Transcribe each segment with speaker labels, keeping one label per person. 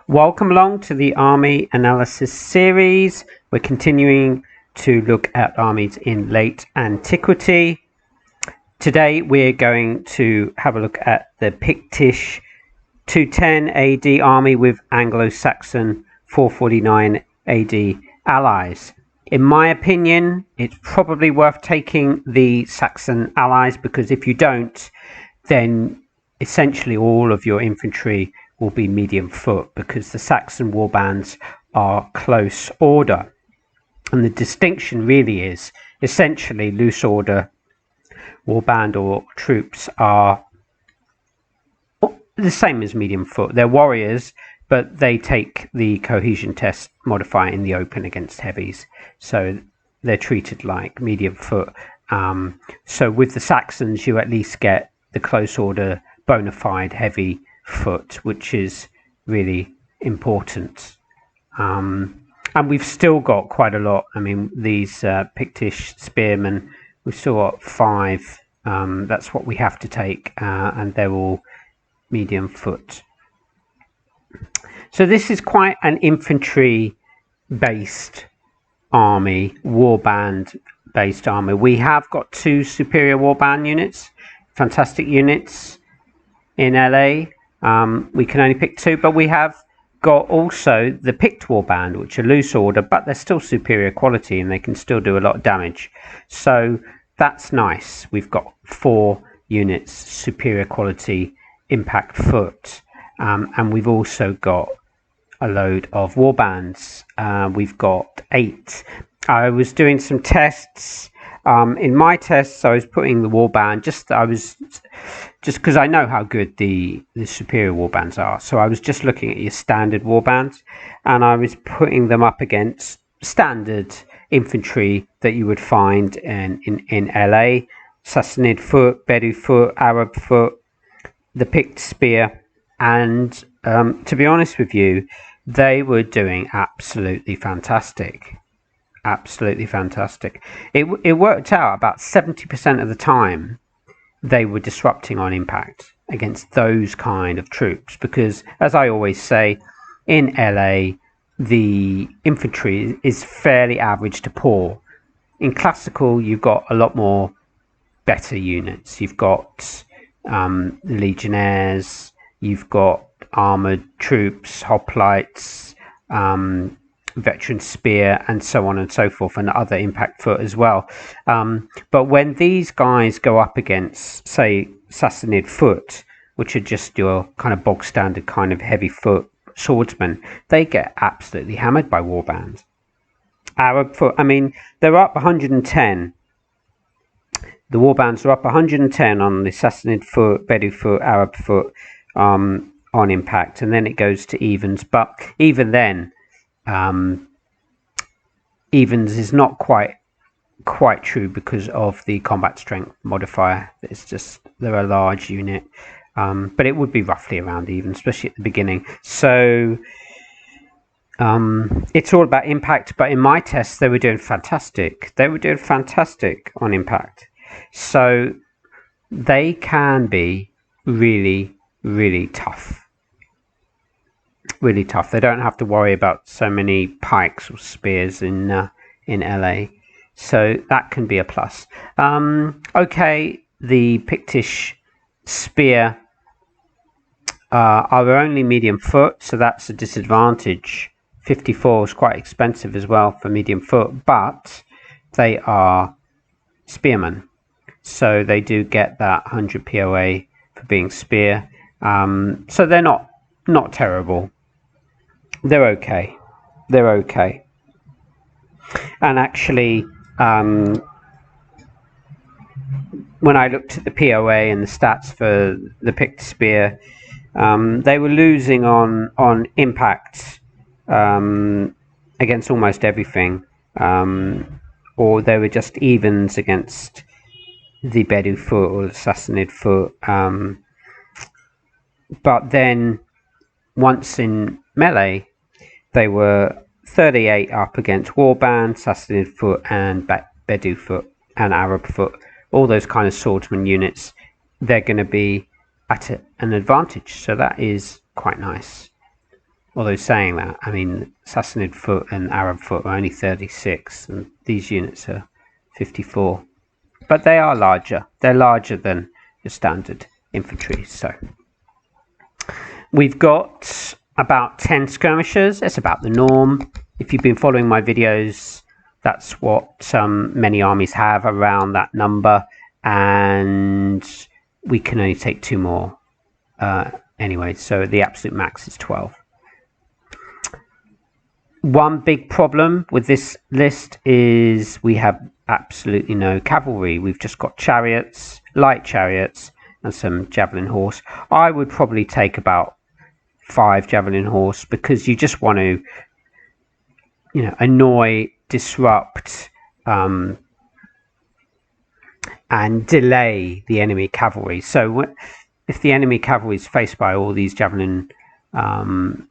Speaker 1: Welcome along to the Army Analysis series. We're continuing to look at armies in late antiquity. Today we're going to have a look at the Pictish 210 AD army with Anglo Saxon 449 AD allies. In my opinion, it's probably worth taking the Saxon allies, because if you don't, then essentially all of your infantry will be medium foot, because the Saxon warbands are close order. And the distinction really is essentially loose order warband or troops are the same as medium foot. They're warriors, but they take the cohesion test modifier in the open against heavies, so they're treated like medium foot. So with the Saxons you at least get the close order bona fide heavy foot, which is really important. And we've still got quite a lot. I mean, these Pictish spearmen, we've still got 5. That's what we have to take, and they're all medium foot. So this is quite an infantry based army, warband based army. We have got 2 superior warband units, fantastic units in LA. We can only pick 2, but we have got also the Pict warband, which are loose order, but they're still superior quality and they can still do a lot of damage. So that's nice. We've got 4 units superior quality impact foot, and we've also got a load of warbands. We've got 8. I was doing some tests. In my tests, I was putting the warband just because I know how good the superior warbands are. So I was just looking at your standard warbands, and I was putting them up against standard infantry that you would find in LA: Sassanid foot, Bedou foot, Arab foot, the Pict spear, and to be honest with you, they were doing absolutely fantastic. Absolutely fantastic. It worked out about 70% of the time they were disrupting on impact against those kind of troops, because as I always say, in LA the infantry is fairly average to poor. In classical you've got a lot more better units. You've got legionnaires, you've got armored troops, hoplites, veteran spear, and so on and so forth, and other impact foot as well. But when these guys go up against, say, Sassanid foot, which are just your kind of bog standard kind of heavy foot swordsmen, they get absolutely hammered by warbands. Arab foot, I mean, they're up 110. The warbands are up 110 on the Sassanid foot, Bedou foot, Arab foot on impact, and then it goes to evens. But even then, evens is not quite true because of the combat strength modifier. It's just they're a large unit, but it would be roughly around even, especially at the beginning. So it's all about impact, but in my tests they were doing fantastic. They were doing fantastic on impact. So they can be really, really tough. Really tough. They don't have to worry about so many pikes or spears in LA, so that can be a plus. Okay, the Pictish spear are only medium foot, so that's a disadvantage. 54 is quite expensive as well for medium foot, but they are spearmen, so they do get that 100 POA for being spear. So they're not terrible. They're okay. They're okay. And actually, when I looked at the POA and the stats for the Pict spear, they were losing on impact against almost everything, or they were just evens against the Bedou foot or the Sassanid foot. But then once in melee, they were 38 up against warband, Sassanid foot, and Bedou foot, and Arab foot. All those kind of swordsman units, they're going to be at an advantage. So that is quite nice. Although saying that, I mean, Sassanid foot and Arab foot are only 36, and these units are 54. But they are larger. They're larger than your standard infantry. So we've got about 10 skirmishers. It's about the norm. If you've been following my videos, that's what many armies have, around that number. And we can only take 2 more anyway. So the absolute max is 12. One big problem with this list is we have absolutely no cavalry. We've just got chariots, light chariots, and some javelin horse. I would probably take about 5 javelin horse, because you just want to, annoy, disrupt, and delay the enemy cavalry. So if the enemy cavalry is faced by all these javelin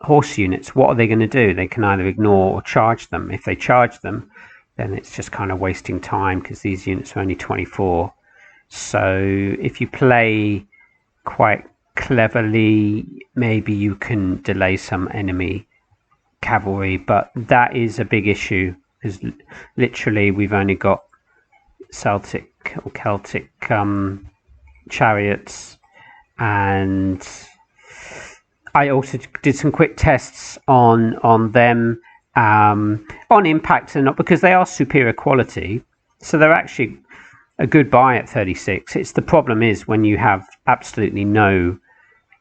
Speaker 1: horse units, what are they going to do? They can either ignore or charge them. If they charge them, then it's just kind of wasting time, because these units are only 24. So if you play quite cleverly, maybe you can delay some enemy cavalry, but that is a big issue, because literally we've only got Celtic or Celtic chariots. And I also did some quick tests on them, on impact, and not because they are superior quality, so they're actually a good buy at 36. It's the problem is when you have absolutely no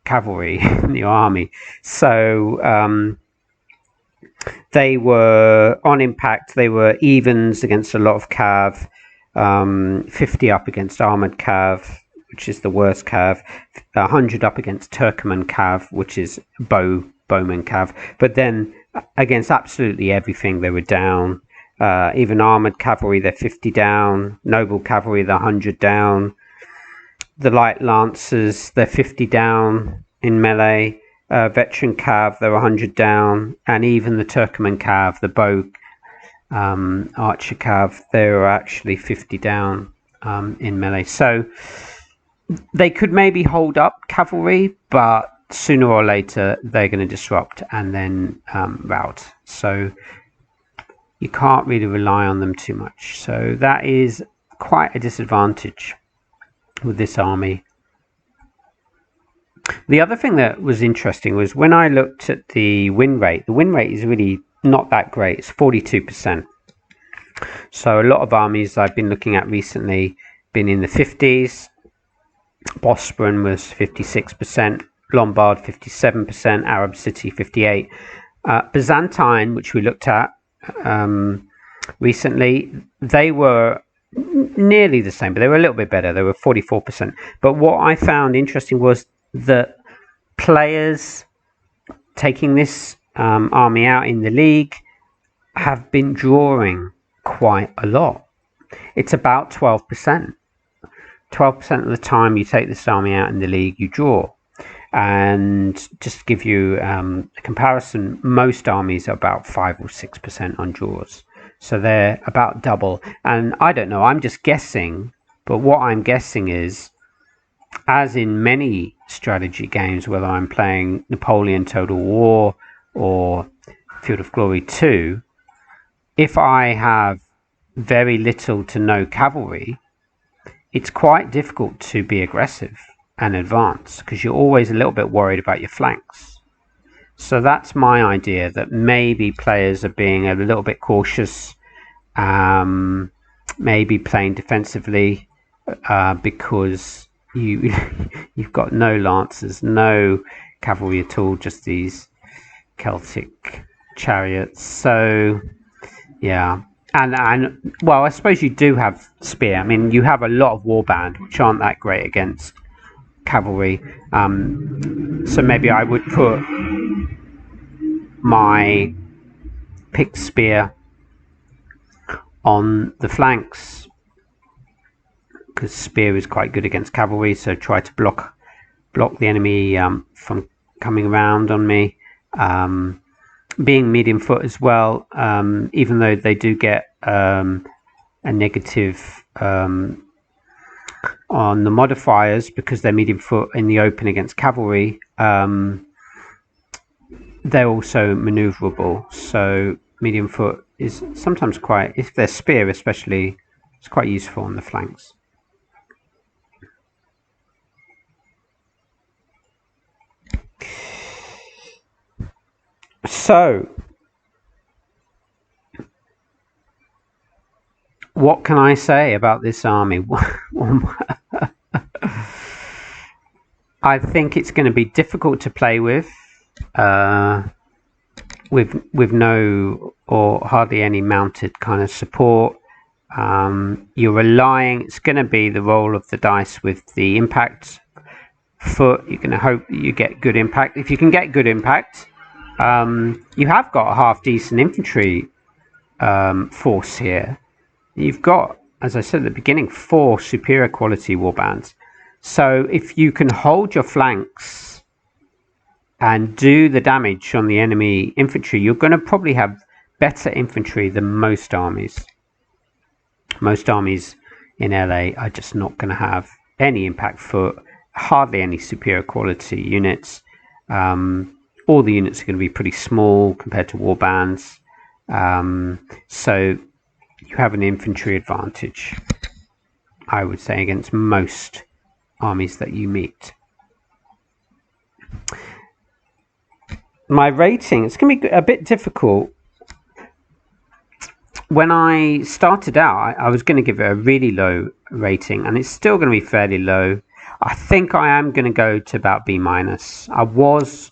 Speaker 1: cavalry in your army. So they were on impact. They were evens against a lot of cav, 50 up against armored cav, which is the worst cav, 100 up against Turkoman cav, which is bowman cav. But then against absolutely everything, they were down. Even armored cavalry, they're 50 down. Noble cavalry, they're 100 down. The light lancers, they're 50 down in melee. Veteran cav, they're 100 down. And even the Turkoman cav, the bow archer cav, they were actually 50 down in melee. So they could maybe hold up cavalry, but sooner or later they're going to disrupt and then rout. So you can't really rely on them too much. So that is quite a disadvantage with this army. The other thing that was interesting was when I looked at the win rate is really not that great. It's 42%. So a lot of armies I've been looking at recently been in the 50s. Bosporan was 56%, Lombard 57%, Arab City 58%. Byzantine, which we looked at recently, they were nearly the same, but they were a little bit better. They were 44%. But what I found interesting was that players taking this army out in the league have been drawing quite a lot. It's about 12%. 12% of the time you take this army out in the league, you draw. And just to give you a comparison, most armies are about 5 or 6% on draws. So they're about double. And I don't know, I'm just guessing, but what I'm guessing is, as in many strategy games, whether I'm playing Napoleon Total War or Field of Glory 2, if I have very little to no cavalry, it's quite difficult to be aggressive and advance, because you're always a little bit worried about your flanks. So that's my idea, that maybe players are being a little bit cautious, maybe playing defensively, because you've got no lancers, no cavalry at all, just these Celtic chariots. So yeah. And well, I suppose you do have spear. I mean, you have a lot of warband, which aren't that great against cavalry. So maybe I would put my picked spear on the flanks, because spear is quite good against cavalry. So try to block the enemy from coming around on me. Being medium foot as well, even though they do get a negative on the modifiers because they're medium foot in the open against cavalry, they're also maneuverable. So medium foot is sometimes quite, if they're spear especially, it's quite useful on the flanks. So what can I say about this army? I think it's going to be difficult to play with no or hardly any mounted kind of support. You're relying, it's going to be the roll of the dice with the impact foot. You're going to hope that you get good impact. If you can get good impact, you have got a half decent infantry force here. You've got, as I said at the beginning, 4 superior quality warbands. So if you can hold your flanks and do the damage on the enemy infantry, you're going to probably have better infantry than most armies. Most armies in LA are just not going to have any impact foot, hardly any superior quality units. All the units are going to be pretty small compared to warbands. So you have an infantry advantage, I would say, against most armies that you meet. My rating, it's going to be a bit difficult. When I started out, I was going to give it a really low rating, and it's still going to be fairly low. I think I am going to go to about B-. I was,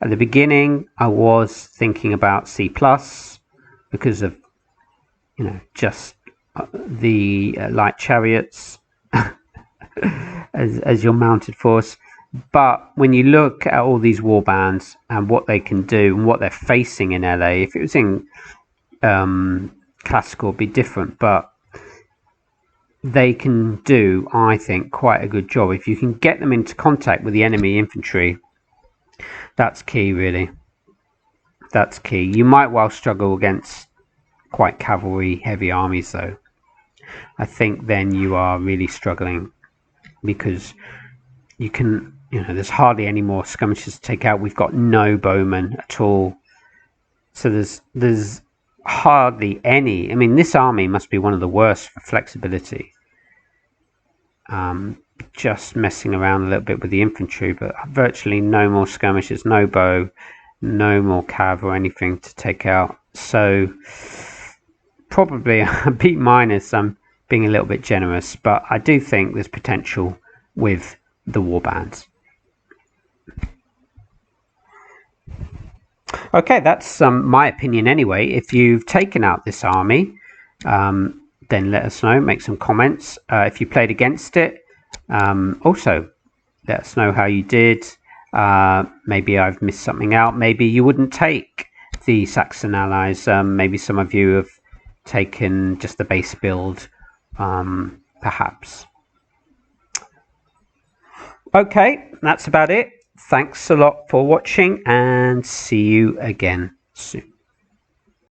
Speaker 1: at the beginning, I was thinking about C+, because of, you know, just the light chariots as your mounted force. But when you look at all these warbands and what they can do and what they're facing in LA, if it was in classical, it'd be different. But they can do, I think, quite a good job. If you can get them into contact with the enemy infantry, that's key, really. That's key. You might well struggle against quite cavalry heavy armies, though. I think then you are really struggling, because you can, you know, there's hardly any more skirmishes to take out. We've got no bowmen at all, so there's hardly any. I mean, this army must be one of the worst for flexibility. Just messing around a little bit with the infantry, but virtually no more skirmishes, no bow, no more cav or anything to take out. So probably a B-. I'm being a little bit generous, but I do think there's potential with the warbands. Okay, that's my opinion anyway. If you've taken out this army, then let us know, make some comments. If you played against it, also let us know how you did. Maybe I've missed something out. Maybe you wouldn't take the Saxon allies. Maybe some of you have taken just the base build, perhaps. Okay, that's about it. Thanks a lot for watching, and see you again soon.